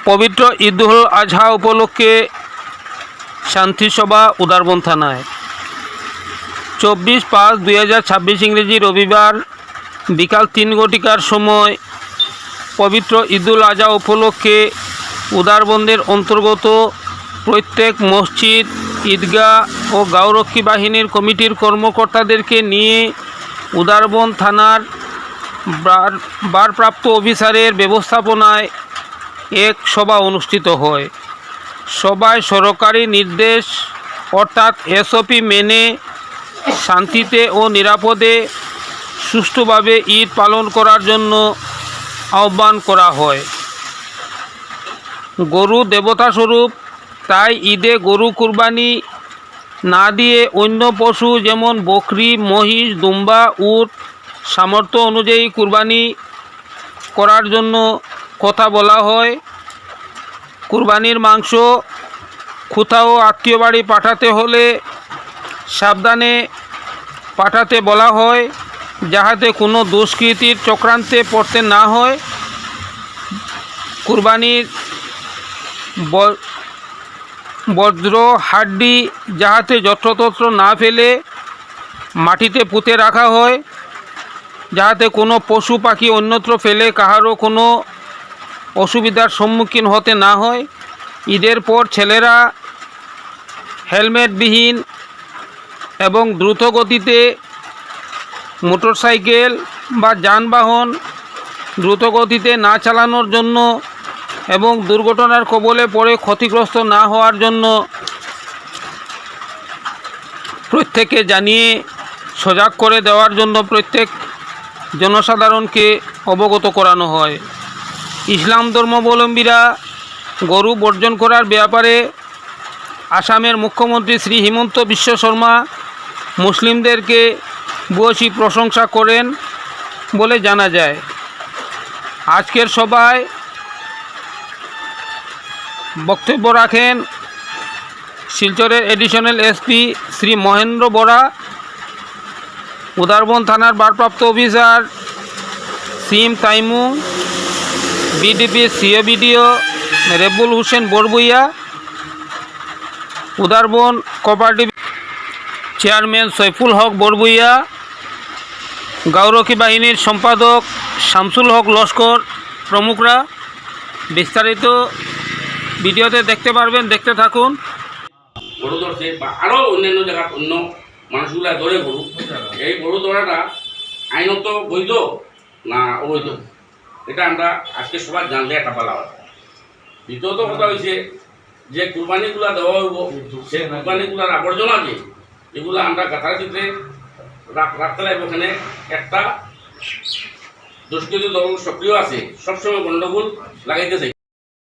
পবিত্র ঈদুল আজহা উপলক্ষে শান্তিসভা উদারবন থানায় 24/5/2026 ইংরেজি রবিবার বিকাল 3 ঘটিকার সময় পবিত্র ঈদুল আজহা উপলক্ষে উদারবন্দের অন্তর্গত প্রত্যেক মসজিদ, ঈদগাহ ও গাঁওরক্ষী বাহিনীর কমিটির কর্মকর্তাদেরকে নিয়ে উদারবন থানার ভারপ্রাপ্ত অফিসারের ব্যবস্থাপনায় এক সভা অনুষ্ঠিত হয়। সভায় সরকারি নির্দেশ অর্থাৎ SOP মেনে শান্তিতে ও নিরাপদে সুষ্ঠুভাবে ঈদ পালন করার জন্য আহ্বান করা হয়। গরু দেবতাস্বরূপ, তাই ঈদে গরু কুরবানি না দিয়ে অন্য পশু যেমন বকরি, মহিষ, দুম্বা, উট সামর্থ্য অনুযায়ী কুরবানি করার জন্য কথা বলা হয়। কুরবানির মাংস কোথাও আত্মীয় বাড়ি পাঠাতে হলে সাবধানে পাঠাতে বলা হয়, যাহাতে কোনো দুষ্কৃতীর চক্রান্তে পড়তে না হয়। কুরবানির বজ্র হাড্ডি যাহাতে যত্রতত্র না ফেলে মাটিতে পুঁতে রাখা হয়, যাহাতে কোনো পশু পাখি অন্যত্র ফেলে কাহারও কোনো অসুবিধার সম্মুখীন হতে না হয়। ঈদের পর ছেলেরা হেলমেটবিহীন এবং দ্রুত গতিতে মোটরসাইকেল বা যানবাহন দ্রুত গতিতে না চালানোর জন্য এবং দুর্ঘটনার কবলে পড়ে ক্ষতিগ্রস্ত না হওয়ার জন্য প্রত্যেককে জানিয়ে সজাগ করে দেওয়ার জন্য প্রত্যেক জনসাধারণকে অবগত করানো হয়। ইসলাম ধর্মাবলম্বীরা গরু বর্জন করার ব্যাপারে আসামের মুখ্যমন্ত্রী শ্রী হিমন্ত বিশ্ব শর্মা মুসলিমদেরকে ভূয়সী প্রশংসা করেন বলে জানা যায়। আজকের সভায় বক্তব্য রাখেন শিলচরের এডিশনাল SP শ্রী মহেন্দ্র বরা, উদারবন থানার ভারপ্রাপ্ত officer Sim Taimu, BDP CO-BDO Rebul Hussain Barbhuiya, Udarbond cooperative chairman Saiful Haque Barbhuiya, গাঁওরক্ষী বাহিনীর সম্পাদক শামসুল হক লস্কর প্রমুখরা। বিস্তারিত ভিডিওতে দেখতে পারবেন, দেখতে থাকুন। গরু ধরছে বা আরও অন্যান্য জায়গার অন্য মানুষগুলা ধরে গরু, এই গরু ধরাটা আইনত বৈধ না অবৈধ, এটা আমরা আজকে সবাই জানলে একটা পালা হয়। দ্বিতীয়ত কথা হয়েছে যে কুরবানিগুলা দেওয়া হইব, সেই কুরবানিগুলার আবর্জনা যে এগুলো আমরা গাথার চিত্রে রাখতে লাগবে। ওখানে একটা দুষ্কৃতি দল সক্রিয় আছে, সবসময় গণ্ডগোল লাগাইতে চাই।